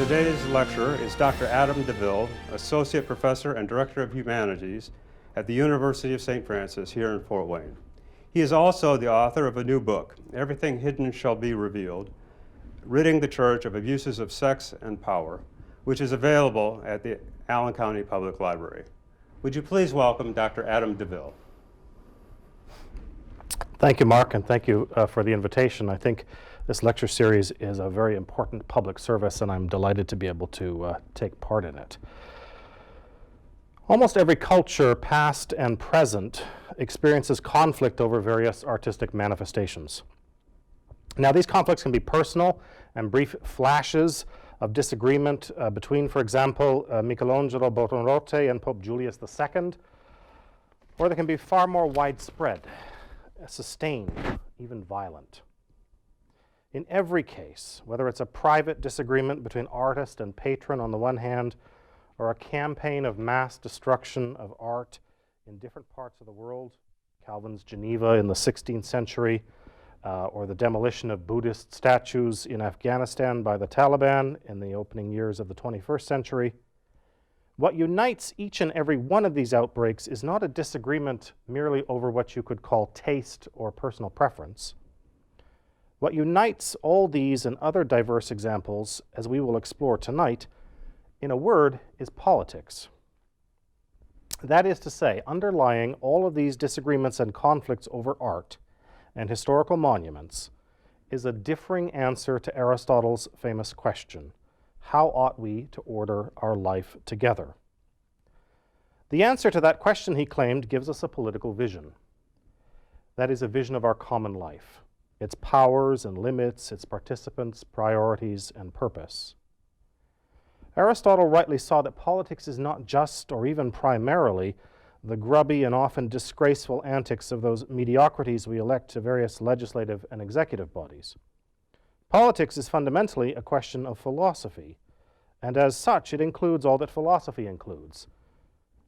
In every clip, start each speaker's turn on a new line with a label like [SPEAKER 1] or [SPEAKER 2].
[SPEAKER 1] Today's lecturer is Dr. Adam DeVille, Associate Professor and Director of Humanities at the University of St. Francis here in Fort Wayne. He is also the author of a new book, Everything Hidden Shall Be Revealed, Ridding the Church of Abuses of Sex and Power, which is available at the Allen County Public Library. Would you please welcome Dr. Adam DeVille?
[SPEAKER 2] Thank you, Mark, and thank you for the invitation. I think this lecture series is a very important public service, and I'm delighted to be able to take part in it. Almost every culture, past and present, experiences conflict over various artistic manifestations. Now, these conflicts can be personal and brief flashes of disagreement between, for example, Michelangelo Buonarroti and Pope Julius II, or they can be far more widespread, sustained, even violent. In every case, whether it's a private disagreement between artist and patron on the one hand, or a campaign of mass destruction of art in different parts of the world, Calvin's Geneva in the 16th century, or the demolition of Buddhist statues in Afghanistan by the Taliban in the opening years of the 21st century, what unites each and every one of these outbreaks is not a disagreement merely over what you could call taste or personal preference. What unites all these and other diverse examples, as we will explore tonight, in a word, is politics. That is to say, underlying all of these disagreements and conflicts over art and historical monuments is a differing answer to Aristotle's famous question, how ought we to order our life together? The answer to that question, he claimed, gives us a political vision. That is a vision of our common life, its powers and limits, its participants, priorities, and purpose. Aristotle rightly saw that politics is not just or even primarily the grubby and often disgraceful antics of those mediocrities we elect to various legislative and executive bodies. Politics is fundamentally a question of philosophy, and as such it includes all that philosophy includes,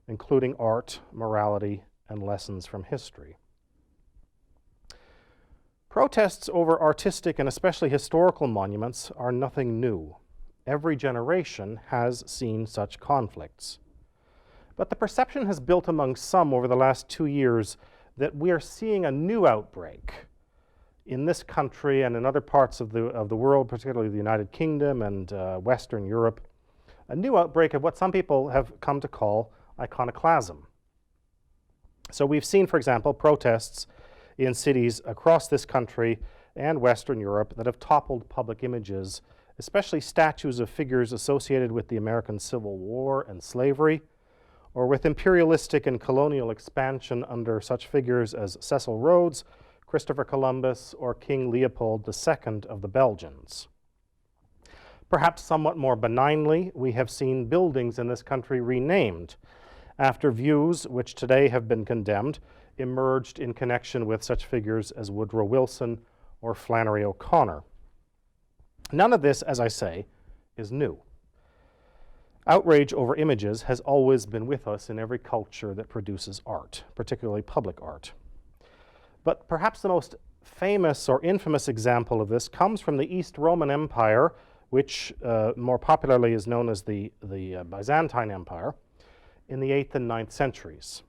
[SPEAKER 2] including art, morality, and lessons from history. Protests over artistic and especially historical monuments are nothing new. Every generation has seen such conflicts. But the perception has built among some over the last 2 years that we are seeing a new outbreak in this country and in other parts of the world, particularly the United Kingdom and Western Europe, a new outbreak of what some people have come to call iconoclasm. So we've seen, for example, protests in cities across this country and Western Europe that have toppled public images, especially statues of figures associated with the American Civil War and slavery, or with imperialistic and colonial expansion under such figures as Cecil Rhodes, Christopher Columbus, or King Leopold II of the Belgians. Perhaps somewhat more benignly, we have seen buildings in this country renamed after views which today have been condemned emerged in connection with such figures as Woodrow Wilson or Flannery O'Connor. None of this, as I say, is new. Outrage over images has always been with us in every culture that produces art, particularly public art. But perhaps the most famous or infamous example of this comes from the East Roman Empire, which more popularly is known as the Byzantine Empire, in the 8th and 9th centuries.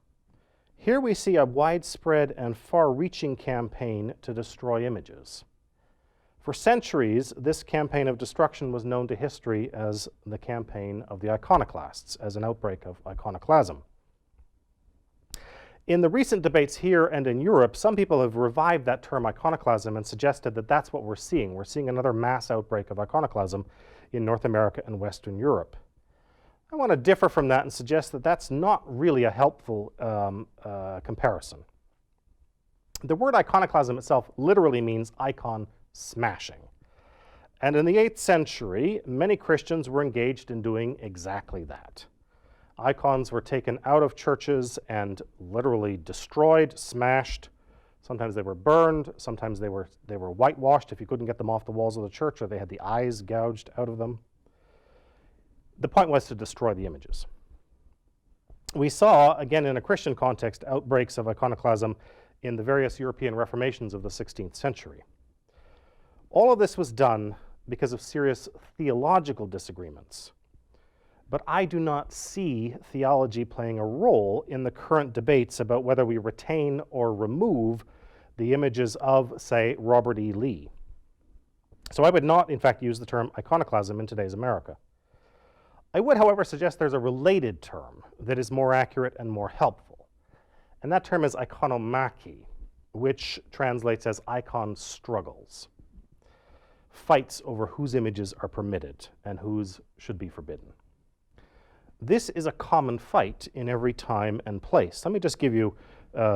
[SPEAKER 2] Here we see a widespread and far-reaching campaign to destroy images. For centuries, this campaign of destruction was known to history as the campaign of the Iconoclasts, as an outbreak of iconoclasm. In the recent debates here and in Europe, some people have revived that term iconoclasm and suggested that that's what we're seeing. We're seeing another mass outbreak of iconoclasm in North America and Western Europe. I want to differ from that and suggest that that's not really a helpful comparison. The word iconoclasm itself literally means icon smashing. And in the 8th century, many Christians were engaged in doing exactly that. Icons were taken out of churches and literally destroyed, smashed. Sometimes they were burned, sometimes they were whitewashed if you couldn't get them off the walls of the church, or they had the eyes gouged out of them. The point was to destroy the images. We saw, again in a Christian context, outbreaks of iconoclasm in the various European reformations of the 16th century. All of this was done because of serious theological disagreements. But I do not see theology playing a role in the current debates about whether we retain or remove the images of, say, Robert E. Lee. So I would not, in fact, use the term iconoclasm in today's America. I would, however, suggest there's a related term that is more accurate and more helpful. And that term is Iconomaki, which translates as icon struggles. Fights over whose images are permitted and whose should be forbidden. This is a common fight in every time and place. Let me just give you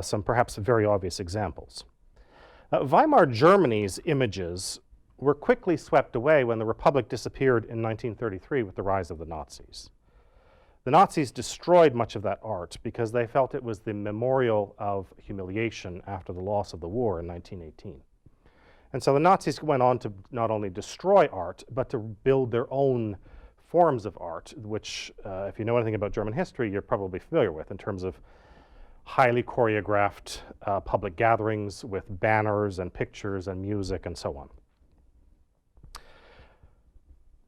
[SPEAKER 2] some perhaps very obvious examples. Weimar Germany's images were quickly swept away when the Republic disappeared in 1933 with the rise of the Nazis. The Nazis destroyed much of that art because they felt it was the memorial of humiliation after the loss of the war in 1918. And so the Nazis went on to not only destroy art, but to build their own forms of art, which, if you know anything about German history, you're probably familiar with in terms of highly choreographed public gatherings with banners and pictures and music and so on.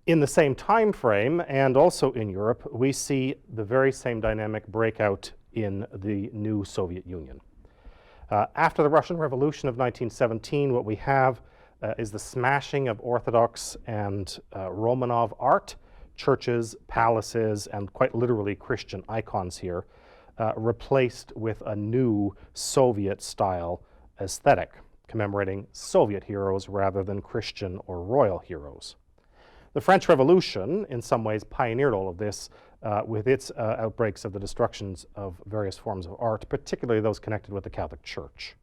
[SPEAKER 2] In the same time frame, and also in Europe, we see the very same dynamic break out in the new Soviet Union. After the Russian Revolution of 1917, what we have is the smashing of Orthodox and Romanov art, churches, palaces, and quite literally Christian icons here, replaced with a new Soviet-style aesthetic, commemorating Soviet heroes rather than Christian or royal heroes. The French Revolution, in some ways, pioneered all of this with its outbreaks of the destructions of various forms of art, particularly those connected with the Catholic Church.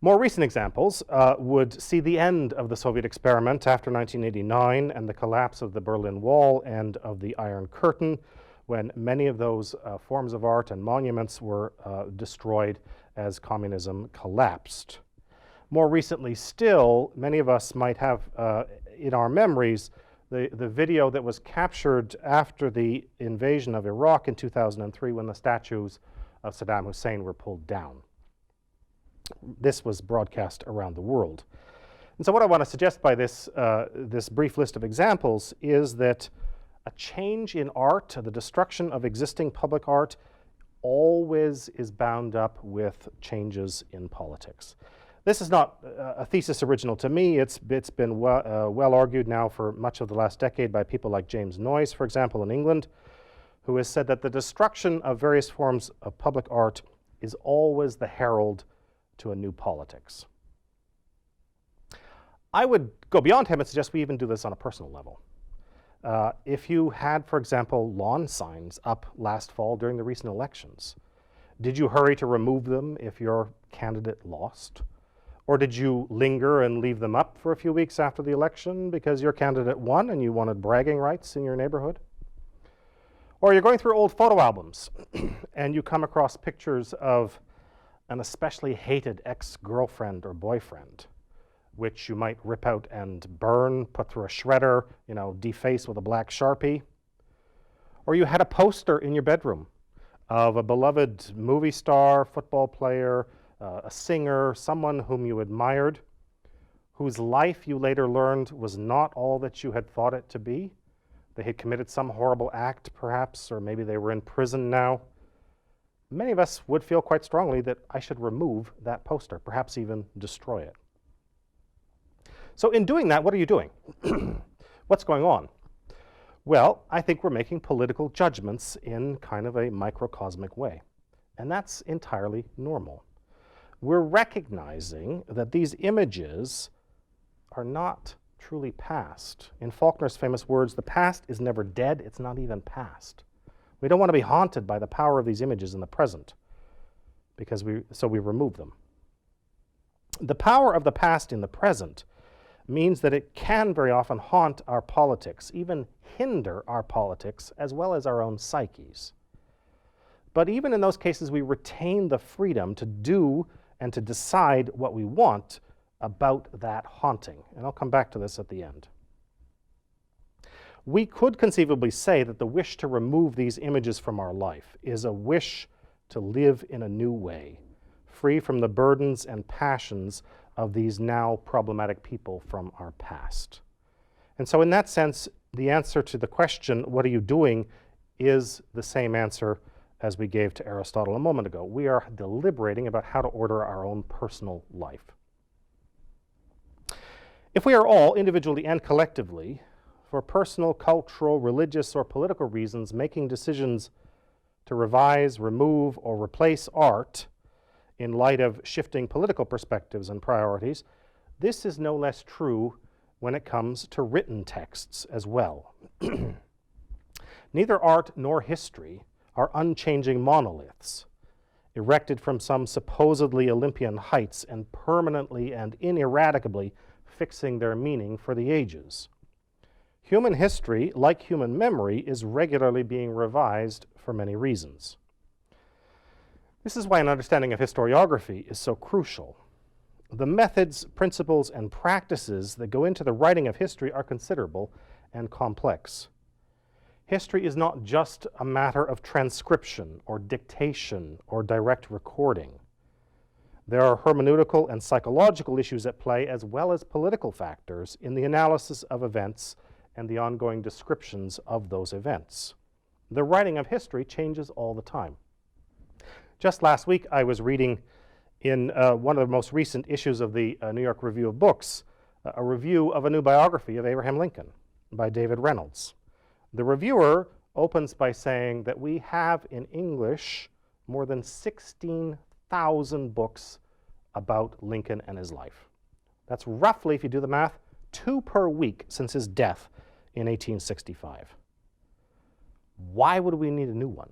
[SPEAKER 2] More recent examples would see the end of the Soviet experiment after 1989 and the collapse of the Berlin Wall and of the Iron Curtain, when many of those forms of art and monuments were destroyed as communism collapsed. More recently still, many of us might have in our memories the video that was captured after the invasion of Iraq in 2003 when the statues of Saddam Hussein were pulled down. This was broadcast around the world. And so what I want to suggest by this brief list of examples is that a change in art, the destruction of existing public art, always is bound up with changes in politics. This is not a thesis original to me. It's been well argued now for much of the last decade by people like James Noyes, for example, in England, who has said that the destruction of various forms of public art is always the herald to a new politics. I would go beyond him and suggest we even do this on a personal level. If you had, for example, lawn signs up last fall during the recent elections, did you hurry to remove them if your candidate lost? Or did you linger and leave them up for a few weeks after the election because your candidate won and you wanted bragging rights in your neighborhood? Or you're going through old photo albums and you come across pictures of an especially hated ex-girlfriend or boyfriend, which you might rip out and burn, put through a shredder, deface with a black Sharpie. Or you had a poster in your bedroom of a beloved movie star, football player, a singer, someone whom you admired, whose life you later learned was not all that you had thought it to be. They had committed some horrible act, perhaps, or maybe they were in prison now. Many of us would feel quite strongly that I should remove that poster, perhaps even destroy it. So in doing that, what are you doing? What's going on? Well, I think we're making political judgments in kind of a microcosmic way, and that's entirely normal. We're recognizing that these images are not truly past. In Faulkner's famous words, the past is never dead, it's not even past. We don't want to be haunted by the power of these images in the present, so we remove them. The power of the past in the present means that it can very often haunt our politics, even hinder our politics, as well as our own psyches. But even in those cases, we retain the freedom to do and to decide what we want about that haunting. And I'll come back to this at the end. We could conceivably say that the wish to remove these images from our life is a wish to live in a new way, free from the burdens and passions of these now problematic people from our past. And so in that sense, the answer to the question, what are you doing, is the same answer as we gave to Aristotle a moment ago. We are deliberating about how to order our own personal life. If we are all, individually and collectively, for personal, cultural, religious, or political reasons, making decisions to revise, remove, or replace art in light of shifting political perspectives and priorities, this is no less true when it comes to written texts as well. Neither art nor history are unchanging monoliths, erected from some supposedly Olympian heights and permanently and ineradicably fixing their meaning for the ages. Human history, like human memory, is regularly being revised for many reasons. This is why an understanding of historiography is so crucial. The methods, principles, and practices that go into the writing of history are considerable and complex. History is not just a matter of transcription or dictation or direct recording. There are hermeneutical and psychological issues at play, as well as political factors in the analysis of events and the ongoing descriptions of those events. The writing of history changes all the time. Just last week, I was reading in one of the most recent issues of the New York Review of Books, a review of a new biography of Abraham Lincoln by David Reynolds. The reviewer opens by saying that we have in English more than 16,000 books about Lincoln and his life. That's roughly, if you do the math, 2 per week since his death in 1865. Why would we need a new one?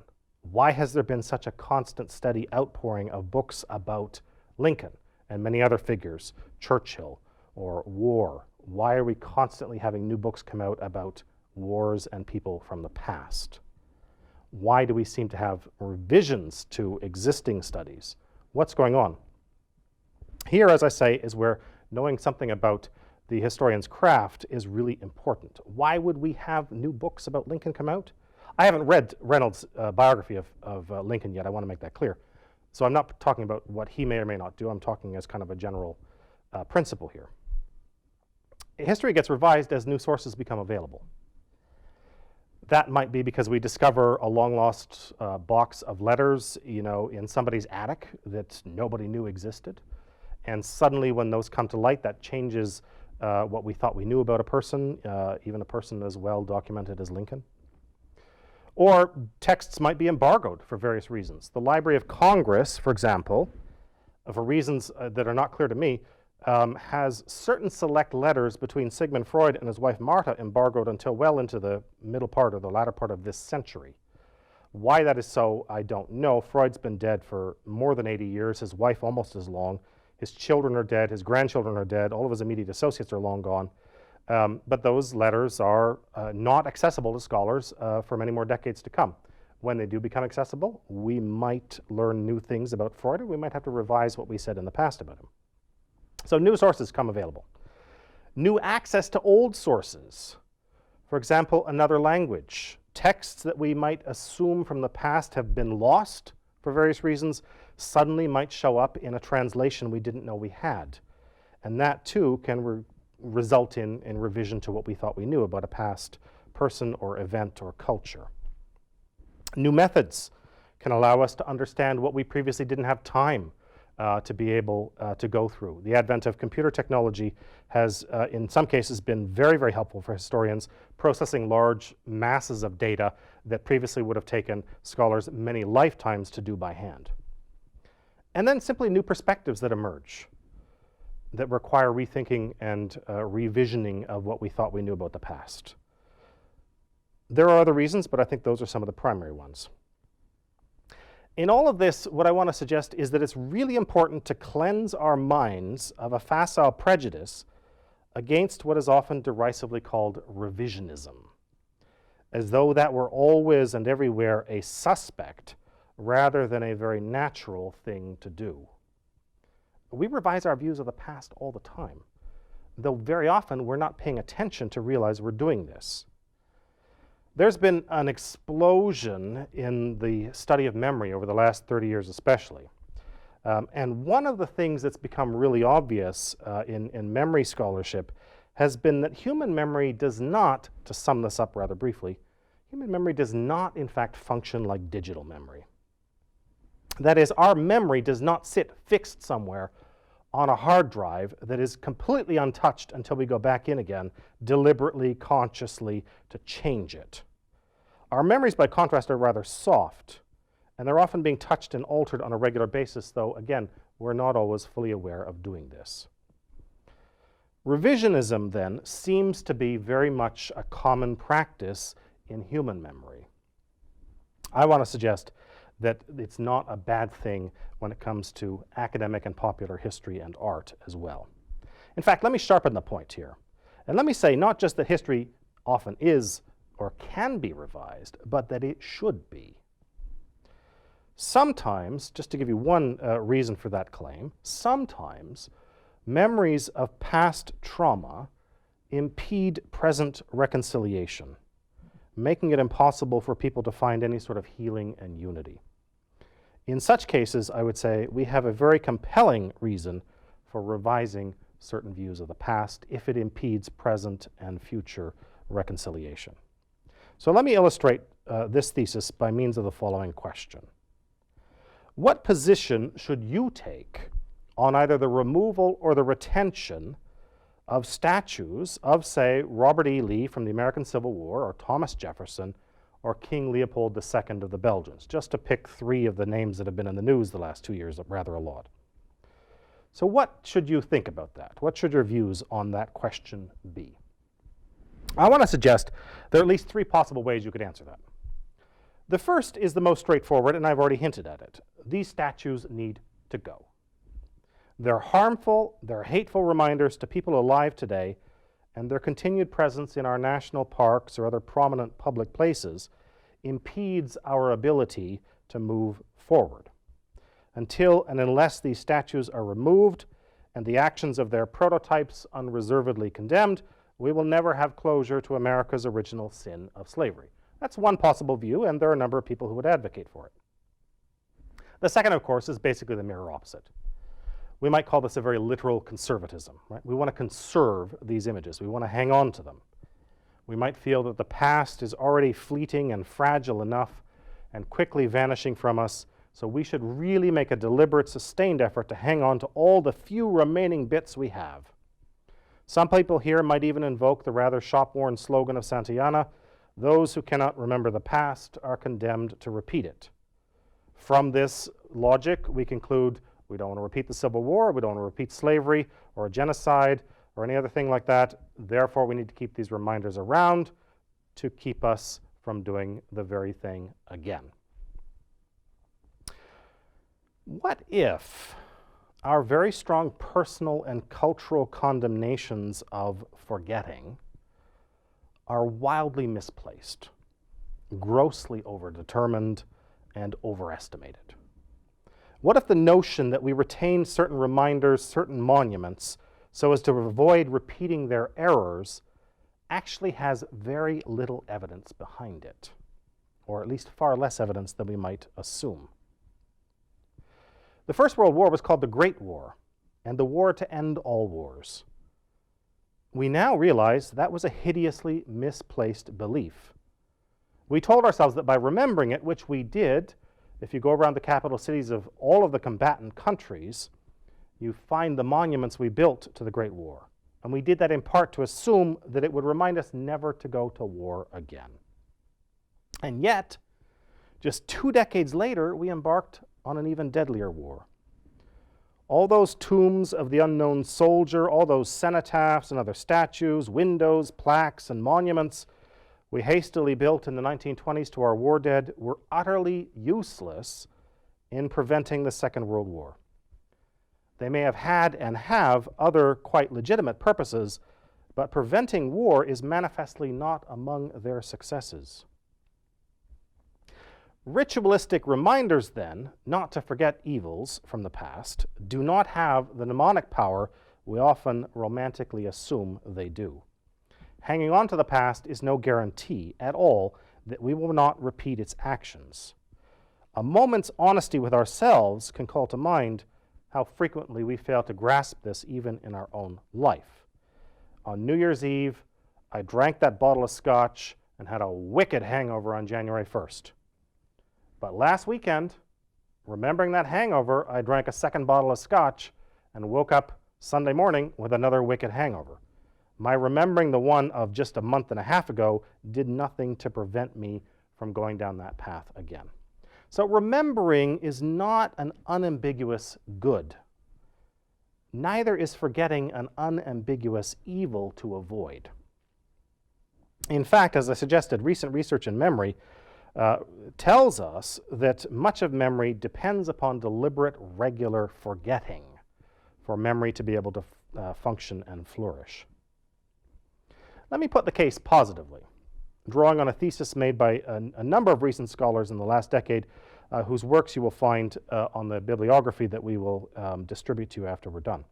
[SPEAKER 2] Why has there been such a constant, steady outpouring of books about Lincoln and many other figures, Churchill or war? Why are we constantly having new books come out about wars and people from the past? Why do we seem to have revisions to existing studies? What's going on? Here, as I say, is where knowing something about the historian's craft is really important. Why would we have new books about Lincoln come out? I haven't read Reynolds' biography of Lincoln yet. I want to make that clear. So I'm not talking about what he may or may not do. I'm talking as kind of a general principle here. History gets revised as new sources become available. That might be because we discover a long-lost box of letters, in somebody's attic that nobody knew existed. And suddenly when those come to light, that changes what we thought we knew about a person, even a person as well documented as Lincoln. Or texts might be embargoed for various reasons. The Library of Congress, for example, for reasons that are not clear to me, has certain select letters between Sigmund Freud and his wife Martha embargoed until well into the middle part or the latter part of this century. Why that is so, I don't know. Freud's been dead for more than 80 years, his wife almost as long. His children are dead, his grandchildren are dead, all of his immediate associates are long gone. But those letters are not accessible to scholars for many more decades to come. When they do become accessible, we might learn new things about Freud, or we might have to revise what we said in the past about him. So new sources come available. New access to old sources. For example, another language. Texts that we might assume from the past have been lost for various reasons suddenly might show up in a translation we didn't know we had. And that too can result in revision to what we thought we knew about a past person or event or culture. New methods can allow us to understand what we previously didn't have time to be able to go through. The advent of computer technology has, in some cases, been very, very helpful for historians, processing large masses of data that previously would have taken scholars many lifetimes to do by hand. And then simply new perspectives that emerge that require rethinking and revisioning of what we thought we knew about the past. There are other reasons, but I think those are some of the primary ones. In all of this, what I want to suggest is that it's really important to cleanse our minds of a facile prejudice against what is often derisively called revisionism, as though that were always and everywhere a suspect rather than a very natural thing to do. We revise our views of the past all the time, though very often we're not paying attention to realize we're doing this. There's been an explosion in the study of memory over the last 30 years especially. And one of the things that's become really obvious in memory scholarship has been that human memory does not, to sum this up rather briefly, human memory does not in fact function like digital memory. That is, our memory does not sit fixed somewhere on a hard drive that is completely untouched until we go back in again, deliberately, consciously, to change it. Our memories, by contrast, are rather soft, and they're often being touched and altered on a regular basis, though, again, we're not always fully aware of doing this. Revisionism, then, seems to be very much a common practice in human memory. I want to suggest that it's not a bad thing when it comes to academic and popular history and art as well. In fact, let me sharpen the point here. And let me say not just that history often is or can be revised, but that it should be. Sometimes, just to give you one reason for that claim, sometimes memories of past trauma impede present reconciliation, making it impossible for people to find any sort of healing and unity. In such cases, I would say we have a very compelling reason for revising certain views of the past if it impedes present and future reconciliation. So let me illustrate this thesis by means of the following question. What position should you take on either the removal or the retention of statues of, say, Robert E. Lee from the American Civil War, or Thomas Jefferson, or King Leopold II of the Belgians, just to pick three of the names that have been in the news the last 2 years, rather a lot. So what should you think about that? What should your views on that question be? I want to suggest there are at least three possible ways you could answer that. The first is the most straightforward, and I've already hinted at it. These statues need to go. They're harmful, they're hateful reminders to people alive today, and their continued presence in our national parks or other prominent public places impedes our ability to move forward. Until and unless these statues are removed and the actions of their prototypes unreservedly condemned, we will never have closure to America's original sin of slavery. That's one possible view, and there are a number of people who would advocate for it. The second, of course, is basically the mirror opposite. We might call this a very literal conservatism, right? We want to conserve these images. We want to hang on to them. We might feel that the past is already fleeting and fragile enough and quickly vanishing from us, so we should really make a deliberate, sustained effort to hang on to all the few remaining bits we have. Some people here might even invoke the rather shop-worn slogan of Santayana, "Those who cannot remember the past are condemned to repeat it." From this logic, we conclude we don't want to repeat the Civil War, we don't want to repeat slavery or a genocide or any other thing like that. Therefore, we need to keep these reminders around to keep us from doing the very thing again. What if our very strong personal and cultural condemnations of forgetting are wildly misplaced, grossly overdetermined, and overestimated? What if the notion that we retain certain reminders, certain monuments, so as to avoid repeating their errors, actually has very little evidence behind it, or at least far less evidence than we might assume? The First World War was called the Great War, and the war to end all wars. We now realize that was a hideously misplaced belief. We told ourselves that by remembering it, which we did, if you go around the capital cities of all of the combatant countries, you find the monuments we built to the Great War. And we did that in part to assume that it would remind us never to go to war again. And yet, just 2 decades later, we embarked on an even deadlier war. All those tombs of the unknown soldier, all those cenotaphs and other statues, windows, plaques, and monuments we hastily built in the 1920s to our war dead were utterly useless in preventing the Second World War. They may have had and have other quite legitimate purposes, but preventing war is manifestly not among their successes. Ritualistic reminders, then, not to forget evils from the past, do not have the mnemonic power we often romantically assume they do. Hanging on to the past is no guarantee at all that we will not repeat its actions. A moment's honesty with ourselves can call to mind how frequently we fail to grasp this even in our own life. On New Year's Eve, I drank that bottle of scotch and had a wicked hangover on January 1st. But last weekend, remembering that hangover, I drank a second bottle of scotch and woke up Sunday morning with another wicked hangover. My remembering the one of just a month and a half ago did nothing to prevent me from going down that path again. So remembering is not an unambiguous good. Neither is forgetting an unambiguous evil to avoid. In fact, as I suggested, recent research in memory tells us that much of memory depends upon deliberate, regular forgetting for memory to be able to function and flourish. Let me put the case positively, drawing on a thesis made by a number of recent scholars in the last decade, whose works you will find on the bibliography that we will distribute to you after we're done.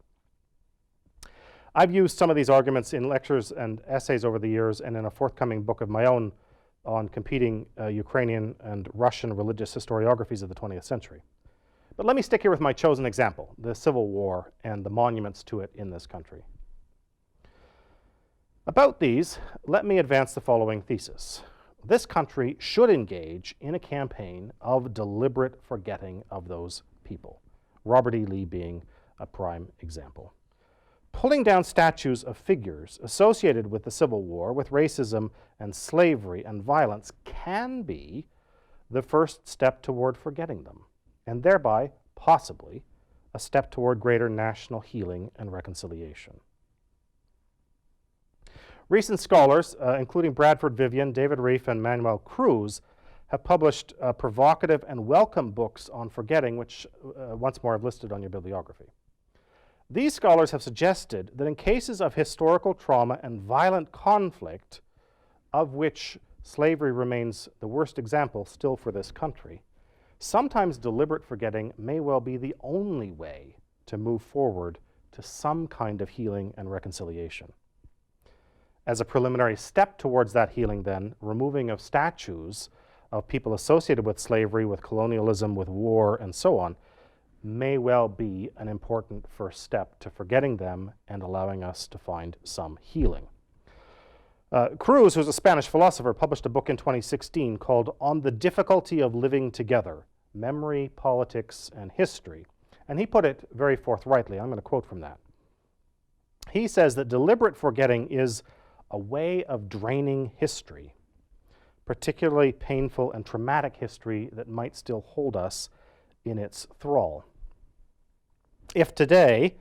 [SPEAKER 2] I've used some of these arguments in lectures and essays over the years and in a forthcoming book of my own on competing Ukrainian and Russian religious historiographies of the 20th century. But let me stick here with my chosen example, the Civil War and the monuments to it in this country. About these, let me advance the following thesis. This country should engage in a campaign of deliberate forgetting of those people, Robert E. Lee being a prime example. Pulling down statues of figures associated with the Civil War, with racism and slavery and violence, can be the first step toward forgetting them, and thereby, possibly, a step toward greater national healing and reconciliation. Recent scholars, including Bradford Vivian, David Reif, and Manuel Cruz, have published provocative and welcome books on forgetting, which once more I've listed on your bibliography. These scholars have suggested that in cases of historical trauma and violent conflict, of which slavery remains the worst example still for this country, sometimes deliberate forgetting may well be the only way to move forward to some kind of healing and reconciliation. As a preliminary step towards that healing, then, removing of statues of people associated with slavery, with colonialism, with war, and so on, may well be an important first step to forgetting them and allowing us to find some healing. Cruz, who's a Spanish philosopher, published a book in 2016 called On the Difficulty of Living Together, Memory, Politics, and History. And he put it very forthrightly. I'm going to quote from that. He says that deliberate forgetting is a way of draining history, particularly painful and traumatic history that might still hold us in its thrall. If today,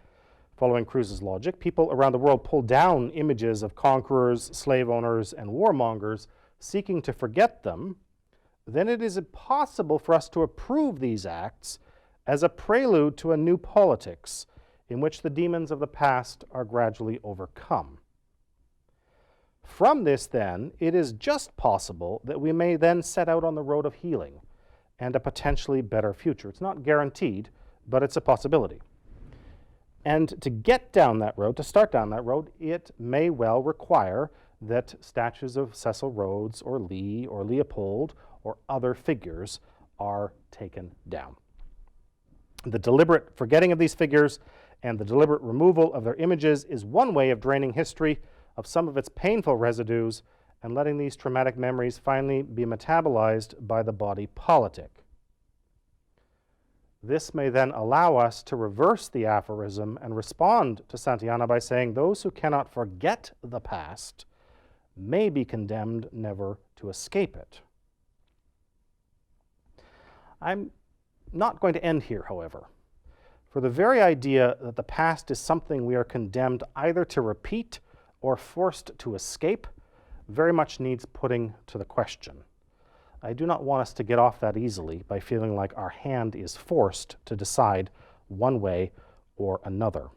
[SPEAKER 2] following Cruz's logic, people around the world pull down images of conquerors, slave owners, and warmongers seeking to forget them, then it is impossible for us to approve these acts as a prelude to a new politics in which the demons of the past are gradually overcome. From this, then, it is just possible that we may then set out on the road of healing and a potentially better future. It's not guaranteed, but it's a possibility. And to get down that road, to start down that road, it may well require that statues of Cecil Rhodes or Lee or Leopold or other figures are taken down. The deliberate forgetting of these figures and the deliberate removal of their images is one way of draining history of some of its painful residues and letting these traumatic memories finally be metabolized by the body politic. This may then allow us to reverse the aphorism and respond to Santayana by saying those who cannot forget the past may be condemned never to escape it. I'm not going to end here, however, for the very idea that the past is something we are condemned either to repeat or forced to escape very much needs putting to the question. I do not want us to get off that easily by feeling like our hand is forced to decide one way or another.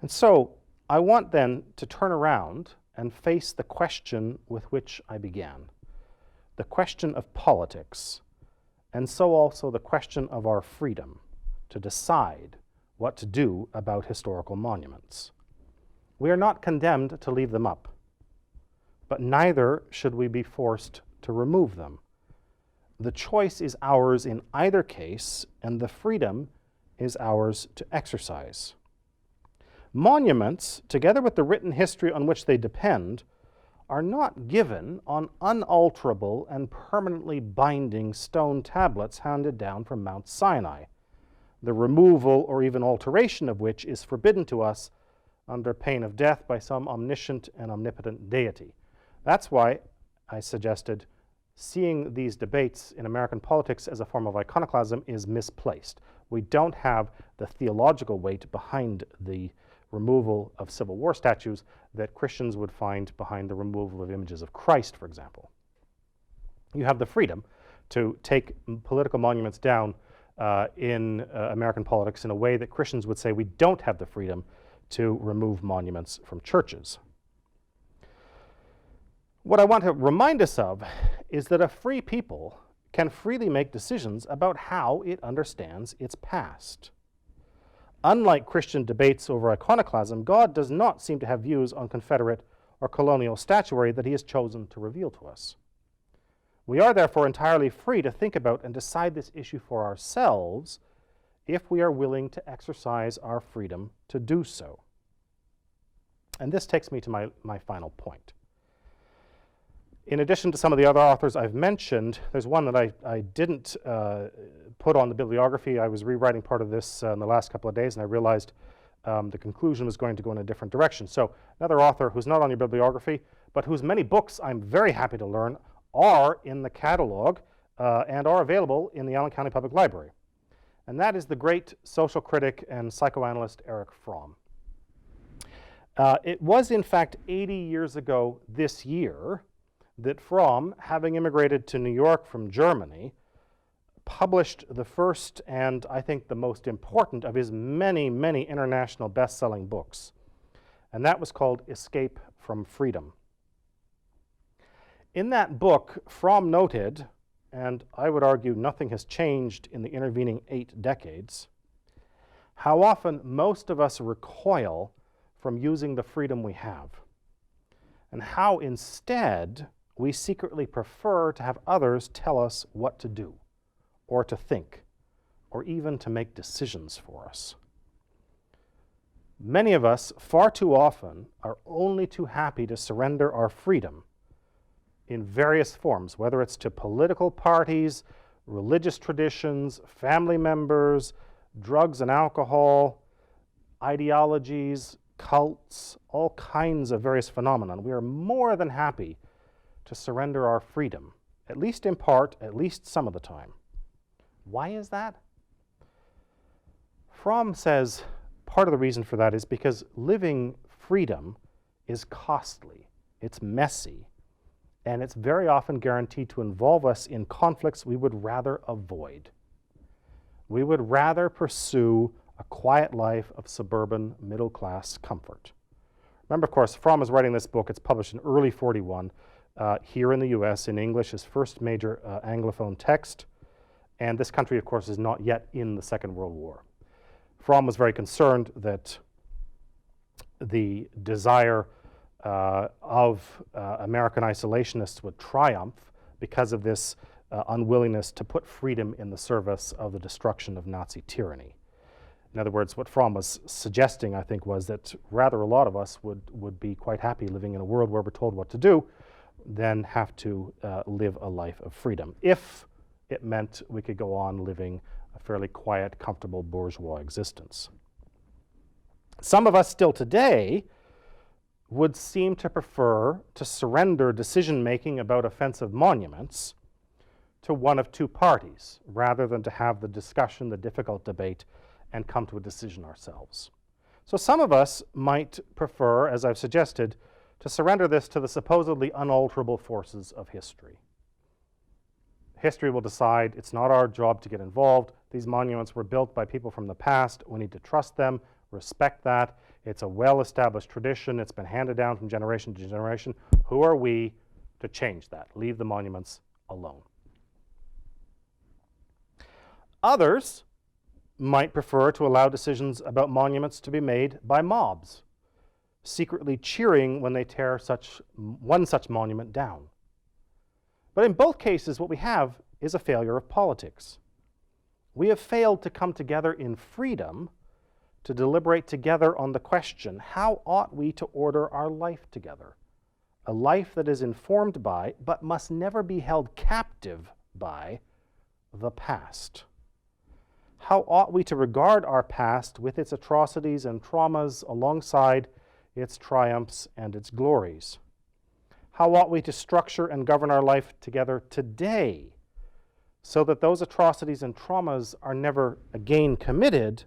[SPEAKER 2] And so I want then to turn around and face the question with which I began, the question of politics, and so also the question of our freedom to decide what to do about historical monuments. We are not condemned to leave them up, but neither should we be forced to remove them. The choice is ours in either case, and the freedom is ours to exercise. Monuments, together with the written history on which they depend, are not given on unalterable and permanently binding stone tablets handed down from Mount Sinai, the removal or even alteration of which is forbidden to us under pain of death by some omniscient and omnipotent deity. That's why I suggested seeing these debates in American politics as a form of iconoclasm is misplaced. We don't have the theological weight behind the removal of Civil War statues that Christians would find behind the removal of images of Christ, for example. You have the freedom to take political monuments down in American politics in a way that Christians would say we don't have the freedom to remove monuments from churches. What I want to remind us of is that a free people can freely make decisions about how it understands its past. Unlike Christian debates over iconoclasm, God does not seem to have views on Confederate or colonial statuary that he has chosen to reveal to us. We are therefore entirely free to think about and decide this issue for ourselves if we are willing to exercise our freedom to do so. And this takes me to my final point. In addition to some of the other authors I've mentioned, there's one that I didn't put on the bibliography. I was rewriting part of this in the last couple of days, and I realized the conclusion was going to go in a different direction. So another author who's not on your bibliography, but whose many books I'm very happy to learn are in the catalog and are available in the Allen County Public Library. And that is the great social critic and psychoanalyst Erich Fromm. It was, in fact, 80 years ago this year that Fromm, having immigrated to New York from Germany, published the first and I think the most important of his many, many international best-selling books. And that was called Escape from Freedom. In that book, Fromm noted, and I would argue nothing has changed in the intervening 8 decades, how often most of us recoil from using the freedom we have, and how instead we secretly prefer to have others tell us what to do, or to think, or even to make decisions for us. Many of us, far too often, are only too happy to surrender our freedom in various forms, whether it's to political parties, religious traditions, family members, drugs and alcohol, ideologies, cults, all kinds of various phenomena. We are more than happy to surrender our freedom, at least in part, at least some of the time. Why is that? Fromm says part of the reason for that is because living freedom is costly, it's messy, and it's very often guaranteed to involve us in conflicts we would rather avoid. We would rather pursue a quiet life of suburban middle-class comfort. Remember, of course, Fromm is writing this book. It's published in early 41 here in the US in English, his first major Anglophone text. And this country, of course, is not yet in the Second World War. Fromm was very concerned that the desire of American isolationists would triumph because of this unwillingness to put freedom in the service of the destruction of Nazi tyranny. In other words, what Fromm was suggesting, I think, was that rather a lot of us would be quite happy living in a world where we're told what to do than have to live a life of freedom, if it meant we could go on living a fairly quiet, comfortable bourgeois existence. Some of us still today would seem to prefer to surrender decision-making about offensive monuments to one of two parties, rather than to have the discussion, the difficult debate, and come to a decision ourselves. So some of us might prefer, as I've suggested, to surrender this to the supposedly unalterable forces of history. History will decide it's not our job to get involved. These monuments were built by people from the past. We need to trust them, respect that. It's a well-established tradition. It's been handed down from generation to generation. Who are we to change that? Leave the monuments alone. Others might prefer to allow decisions about monuments to be made by mobs, secretly cheering when they tear one such monument down. But in both cases, what we have is a failure of politics. We have failed to come together in freedom to deliberate together on the question, how ought we to order our life together? A life that is informed by, but must never be held captive by, the past. How ought we to regard our past with its atrocities and traumas alongside its triumphs and its glories? How ought we to structure and govern our life together today so that those atrocities and traumas are never again committed,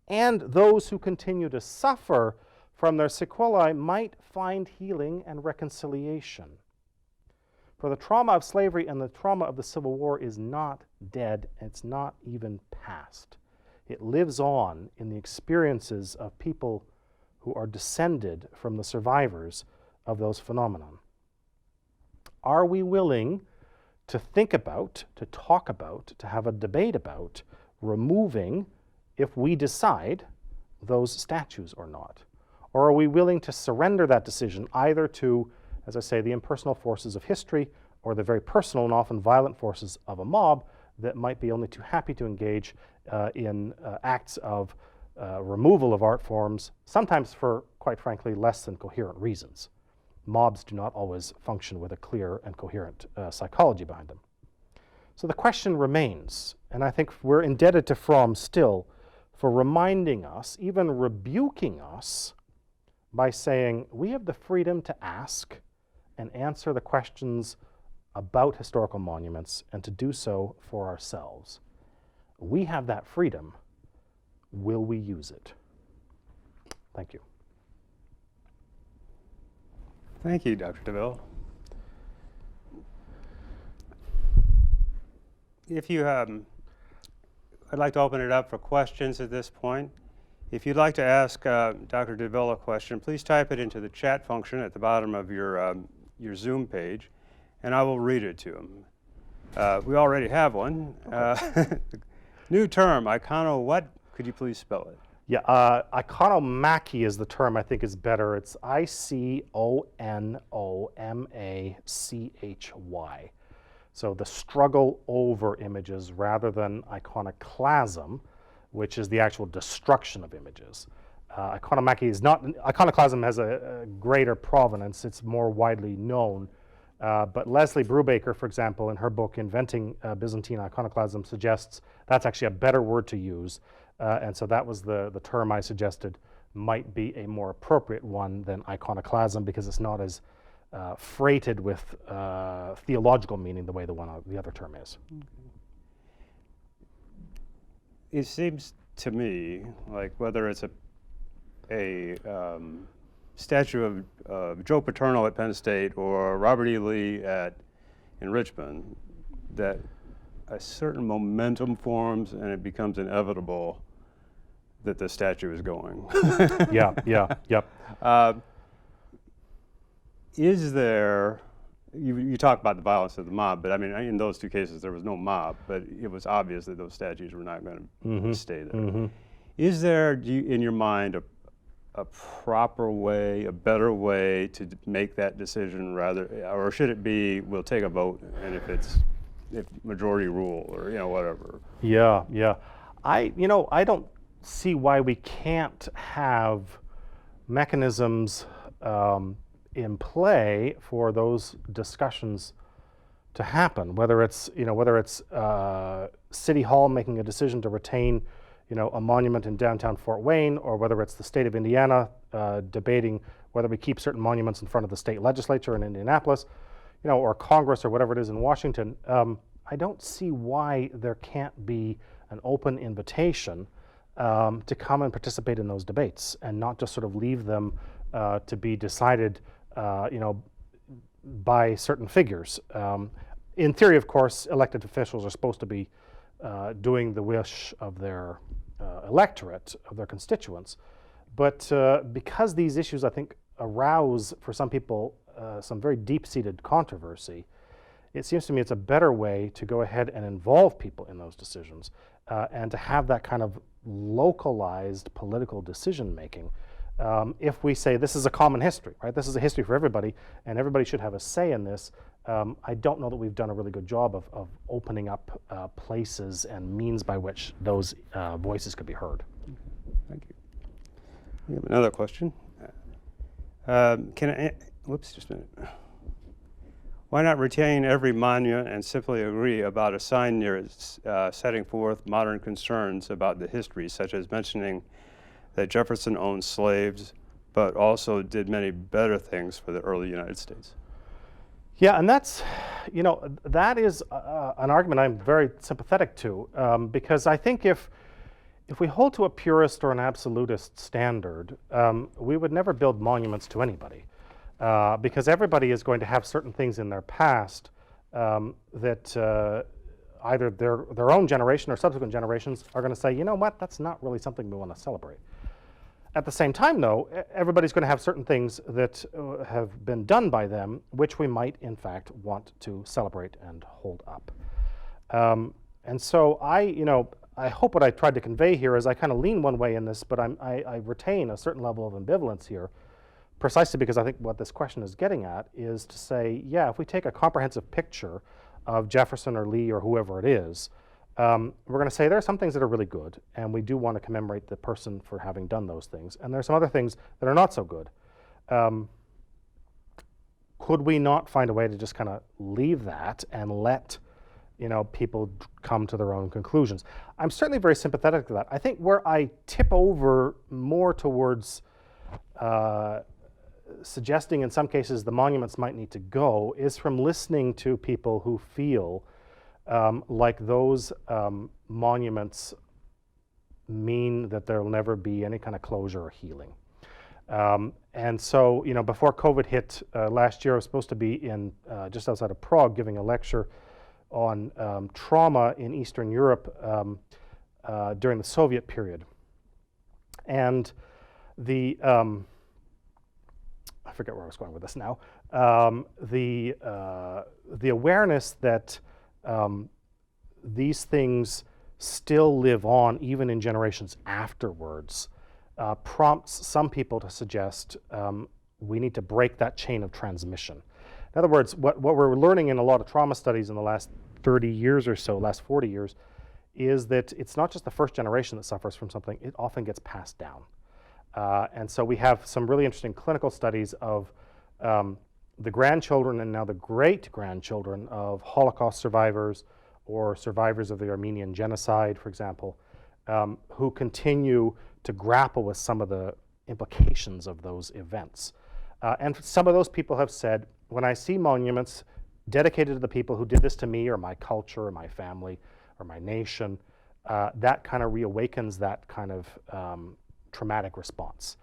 [SPEAKER 2] and those who continue to suffer from their sequelae might find healing and reconciliation? For the trauma of slavery and the trauma of the Civil War is not dead, it's not even past. It lives on in the experiences of people who are descended from the survivors of those phenomena. Are we willing to think about, to talk about, to have a debate about removing, if we decide, those statues or not? Or are we willing to surrender that decision either to, as I say, the impersonal forces of history or the very personal and often violent forces of a mob that might be only too happy to engage in acts of removal of art forms, sometimes for, quite frankly, less than coherent reasons? Mobs do not always function with a clear and coherent psychology behind them. So the question remains, and I think we're indebted to Fromm still for reminding us, even rebuking us, by saying we have the freedom to ask and answer the questions about historical monuments and to do so for ourselves. We have that freedom. Will we use it? Thank you.
[SPEAKER 1] Thank you, Dr. DeVille. If you I'd like to open it up for questions at this point. If you'd like to ask Dr. DeVille a question, please type it into the chat function at the bottom of your Zoom page, and I will read it to him. We already have one. Okay. New term, what? Could you please spell it?
[SPEAKER 2] Yeah, Iconomaki is the term I think is better. It's Iconomachy. So the struggle over images rather than iconoclasm, which is the actual destruction of images. Iconomaki is not, iconoclasm has a greater provenance, it's more widely known. But Leslie Brubaker, for example, in her book Inventing Byzantine Iconoclasm, suggests that's actually a better word to use. And so that was the term I suggested might be a more appropriate one than iconoclasm, because it's not as freighted with theological meaning the way the other term is.
[SPEAKER 1] It seems to me like whether it's a statue of Joe Paterno at Penn State or Robert E. Lee in Richmond, that a certain momentum forms and it becomes inevitable that the statue is going.
[SPEAKER 2] Yep.
[SPEAKER 1] Is there, you talk about the violence of the mob, but I mean, in those two cases there was no mob, but it was obvious that those statues were not going to stay there. Mm-hmm. Is there, in your mind, a proper way, a better way to make that decision, rather, or should it be, we'll take a vote, and if majority rule, or whatever?
[SPEAKER 2] Yeah. I don't see why we can't have mechanisms in play for those discussions to happen. Whether it's City Hall making a decision to retain a monument in downtown Fort Wayne, or whether it's the state of Indiana debating whether we keep certain monuments in front of the state legislature in Indianapolis, or Congress, or whatever it is in Washington. I don't see why there can't be an open invitation to come and participate in those debates, and not just sort of leave them to be decided, by certain figures. In theory, of course, elected officials are supposed to be doing the wish of their electorate, of their constituents. But because these issues, I think, arouse for some people some very deep-seated controversy, it seems to me it's a better way to go ahead and involve people in those decisions and to have that kind of localized political decision-making. If we say this is a common history, right? This is a history for everybody, and everybody should have a say in this, I don't know that we've done a really good job of opening up places and means by which those voices could be heard.
[SPEAKER 1] Thank you. We have another question. Whoops, just a minute. Why not retain every monument and simply agree about a sign near it setting forth modern concerns about the history, such as mentioning that Jefferson owned slaves, but also did many better things for the early United States?
[SPEAKER 2] Yeah, and that's, that is an argument I'm very sympathetic to, because I think if we hold to a purist or an absolutist standard, we would never build monuments to anybody, because everybody is going to have certain things in their past that either their own generation or subsequent generations are going to say, you know what, that's not really something we want to celebrate. At the same time, though, everybody's going to have certain things that have been done by them, which we might, in fact, want to celebrate and hold up. And so I hope what I tried to convey here is I kind of lean one way in this, but I retain a certain level of ambivalence here, precisely because I think what this question is getting at is to say, yeah, if we take a comprehensive picture of Jefferson or Lee or whoever it is, we're going to say there are some things that are really good, and we do want to commemorate the person for having done those things, and there are some other things that are not so good. Could we not find a way to just kind of leave that and let people come to their own conclusions? I'm certainly very sympathetic to that. I think where I tip over more towards suggesting in some cases the monuments might need to go is from listening to people who feel like those monuments mean that there will never be any kind of closure or healing. And so, before COVID hit last year, I was supposed to be in just outside of Prague giving a lecture on trauma in Eastern Europe during the Soviet period. And I forget where I was going with this now. The awareness that these things still live on even in generations afterwards prompts some people to suggest we need to break that chain of transmission. In other words, what we're learning in a lot of trauma studies in the last 30 years or so, last 40 years, is that it's not just the first generation that suffers from something, it often gets passed down. And so we have some really interesting clinical studies of the grandchildren and now the great-grandchildren of Holocaust survivors or survivors of the Armenian genocide, for example, who continue to grapple with some of the implications of those events. And some of those people have said, when I see monuments dedicated to the people who did this to me or my culture or my family or my nation, that kind of reawakens that kind of traumatic response.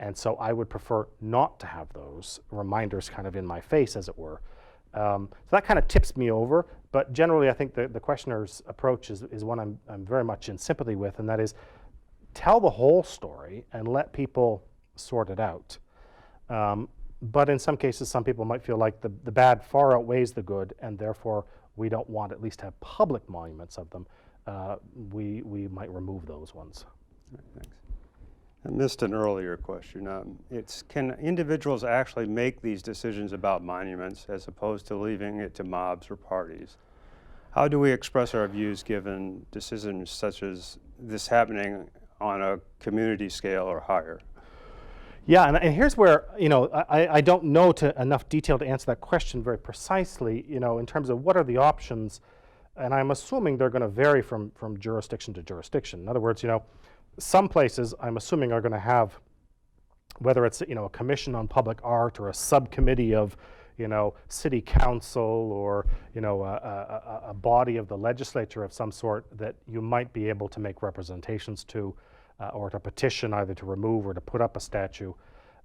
[SPEAKER 2] And so I would prefer not to have those reminders kind of in my face, as it were. So that kind of tips me over, but generally I think the questioner's approach is one I'm very much in sympathy with, and that is tell the whole story and let people sort it out. But in some cases, some people might feel like the bad far outweighs the good, and therefore we don't want at least to have public monuments of them. We might remove those ones.
[SPEAKER 1] Right, thanks. I missed an earlier question. Can individuals actually make these decisions about monuments as opposed to leaving it to mobs or parties? How do we express our views given decisions such as this happening on a community scale or higher?
[SPEAKER 2] Yeah, and here's where, I don't know enough detail to answer that question very precisely, in terms of what are the options, and I'm assuming they're going to vary from jurisdiction to jurisdiction. In other words, some places I'm assuming are going to have, whether it's a commission on public art or a subcommittee of city council or a body of the legislature of some sort that you might be able to make representations to or to petition either to remove or to put up a statue.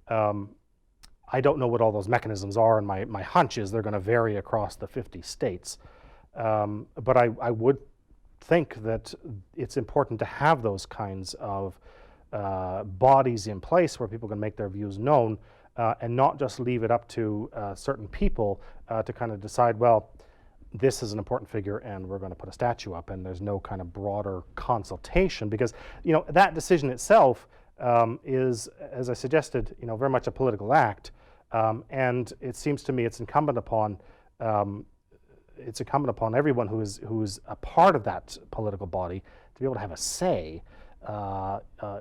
[SPEAKER 2] I don't know what all those mechanisms are, and my hunch is they're going to vary across the 50 states. But I would think that it's important to have those kinds of bodies in place where people can make their views known and not just leave it up to certain people to kind of decide, well, this is an important figure and we're going to put a statue up, and there's no kind of broader consultation, because that decision itself is, as I suggested, very much a political act, and it seems to me it's incumbent upon it's incumbent upon everyone who is a part of that political body to be able to have a say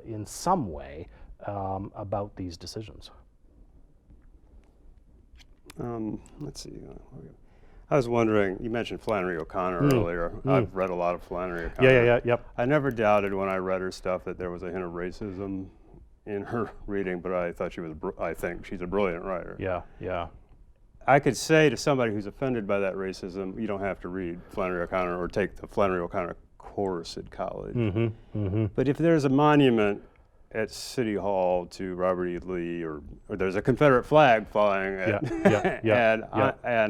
[SPEAKER 2] in some way about these decisions.
[SPEAKER 1] Let's see. I was wondering, you mentioned Flannery O'Connor earlier. I've read a lot of Flannery O'Connor.
[SPEAKER 2] Yep.
[SPEAKER 1] I never doubted when I read her stuff that there was a hint of racism in her reading, but I thought I think she's a brilliant writer.
[SPEAKER 2] Yeah.
[SPEAKER 1] I could say to somebody who's offended by that racism, you don't have to read Flannery O'Connor or take the Flannery O'Connor course at college. But if there's a monument at City Hall to Robert E. Lee, or there's a Confederate flag flying, and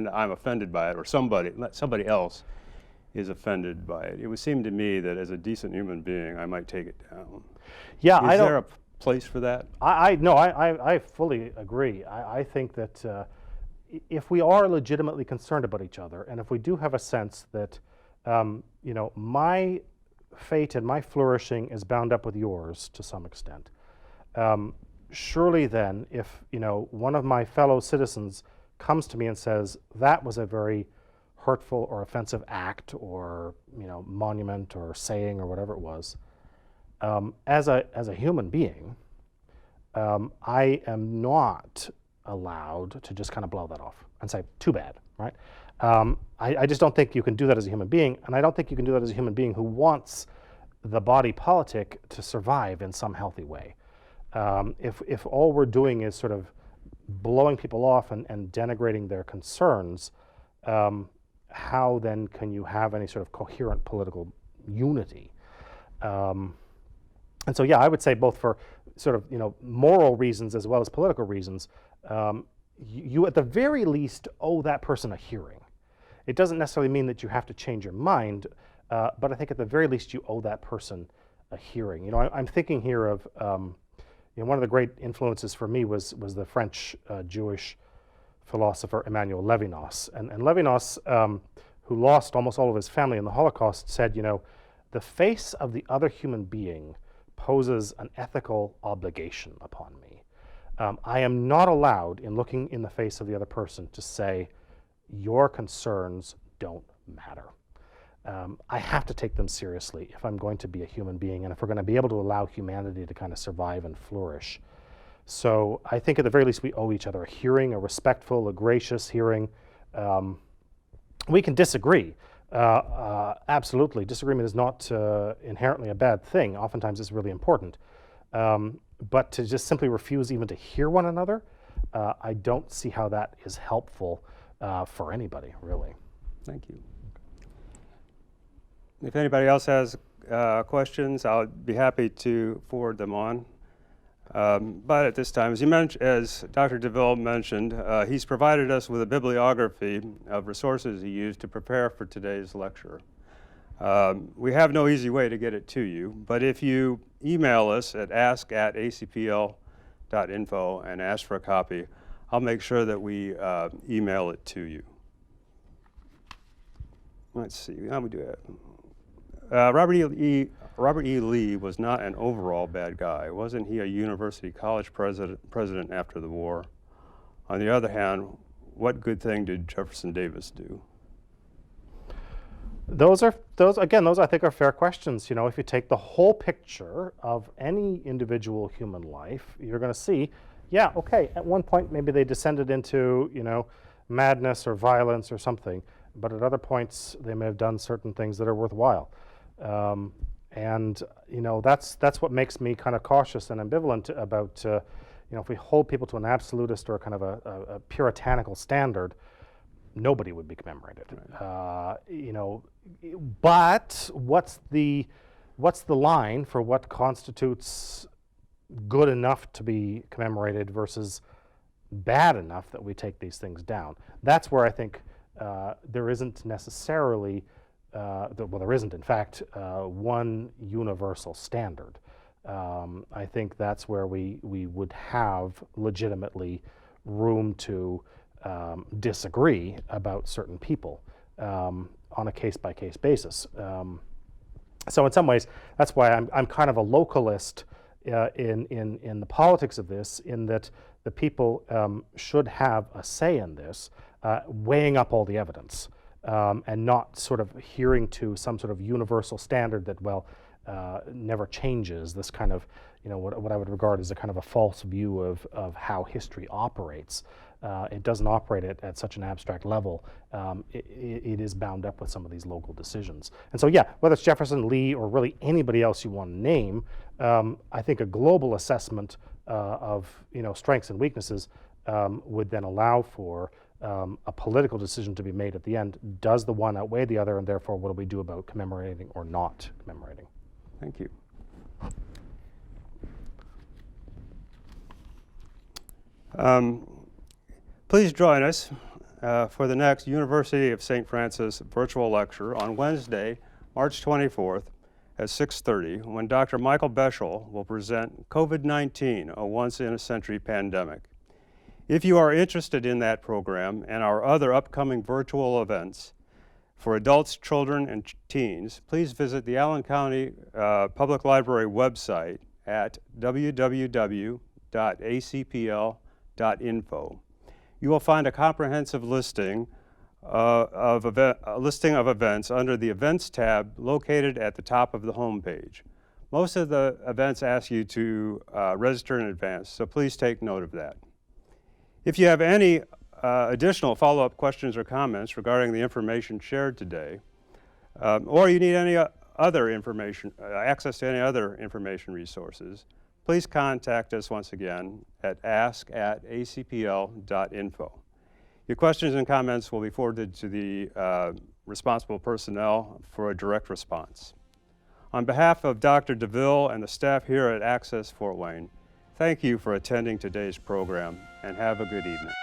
[SPEAKER 1] I'm offended by it, or somebody else is offended by it, it would seem to me that as a decent human being, I might take it down.
[SPEAKER 2] Yeah,
[SPEAKER 1] Is there a place for that?
[SPEAKER 2] I fully agree. I think that if we are legitimately concerned about each other, and if we do have a sense that, my fate and my flourishing is bound up with yours to some extent, surely then, if one of my fellow citizens comes to me and says that was a very hurtful or offensive act, or monument or saying or whatever it was, as a human being, I am not allowed to just kind of blow that off and say, too bad, right? I just don't think you can do that as a human being, and I don't think you can do that as a human being who wants the body politic to survive in some healthy way. If all we're doing is sort of blowing people off and denigrating their concerns, how then can you have any sort of coherent political unity? And so, I would say both for sort of moral reasons as well as political reasons, you at the very least owe that person a hearing. It doesn't necessarily mean that you have to change your mind, but I think at the very least you owe that person a hearing. I'm thinking here of one of the great influences for me was the French Jewish philosopher Emmanuel Levinas, and Levinas, who lost almost all of his family in the Holocaust, said, the face of the other human being poses an ethical obligation upon me. I am not allowed, in looking in the face of the other person, to say, your concerns don't matter. I have to take them seriously if I'm going to be a human being, and if we're going to be able to allow humanity to kind of survive and flourish. So I think at the very least we owe each other a hearing, a respectful, a gracious hearing. We can disagree. Absolutely, disagreement is not inherently a bad thing. Oftentimes it's really important. But to just simply refuse even to hear one another, I don't see how that is helpful for anybody, really.
[SPEAKER 1] Thank you. If anybody else has questions, I'll be happy to forward them on. But at this time, as Dr. DeVille mentioned, he's provided us with a bibliography of resources he used to prepare for today's lecture. We have no easy way to get it to you, but if you email us at ask@acpl.info and ask for a copy, I'll make sure that we email it to you. Let's see, how do we do that? Robert E. Lee was not an overall bad guy. Wasn't he a university college president after the war? On the other hand, what good thing did Jefferson Davis do?
[SPEAKER 2] Those I think are fair questions. If you take the whole picture of any individual human life, you're going to see, at one point maybe they descended into, madness or violence or something, but at other points they may have done certain things that are worthwhile. That's what makes me kind of cautious and ambivalent about, if we hold people to an absolutist or kind of a puritanical standard, nobody would be commemorated. Right. But what's the line for what constitutes good enough to be commemorated versus bad enough that we take these things down? That's where I think there isn't necessarily, there isn't in fact one universal standard. I think that's where we would have legitimately room to disagree about certain people on a case-by-case basis. So in some ways, that's why I'm kind of a localist in the politics of this, in that the people should have a say in this. weighing up all the evidence and not sort of adhering to some sort of universal standard that, well, never changes. This kind of, what I would regard as a kind of a false view of how history operates. It doesn't operate at such an abstract level. It is bound up with some of these local decisions. And so, yeah, whether it's Jefferson, Lee, or really anybody else you want to name, I think a global assessment of strengths and weaknesses would then allow for a political decision to be made at the end. Does the one outweigh the other, and therefore what do we do about commemorating or not commemorating?
[SPEAKER 1] Thank you. Please join us for the next University of St. Francis virtual lecture on Wednesday, March 24th at 6:30, when Dr. Michael Beschel will present COVID-19, a once-in-a-century pandemic. If you are interested in that program and our other upcoming virtual events for adults, children, and teens, please visit the Allen County Public Library website at www.acpl.info. You will find a comprehensive listing of events under the Events tab located at the top of the homepage. Most of the events ask you to register in advance, so please take note of that. If you have any additional follow-up questions or comments regarding the information shared today, or you need any other information, access to any other information resources, please contact us once again at ask@acpl.info. Your questions and comments will be forwarded to the responsible personnel for a direct response. On behalf of Dr. DeVille and the staff here at Access Fort Wayne, thank you for attending today's program, and have a good evening.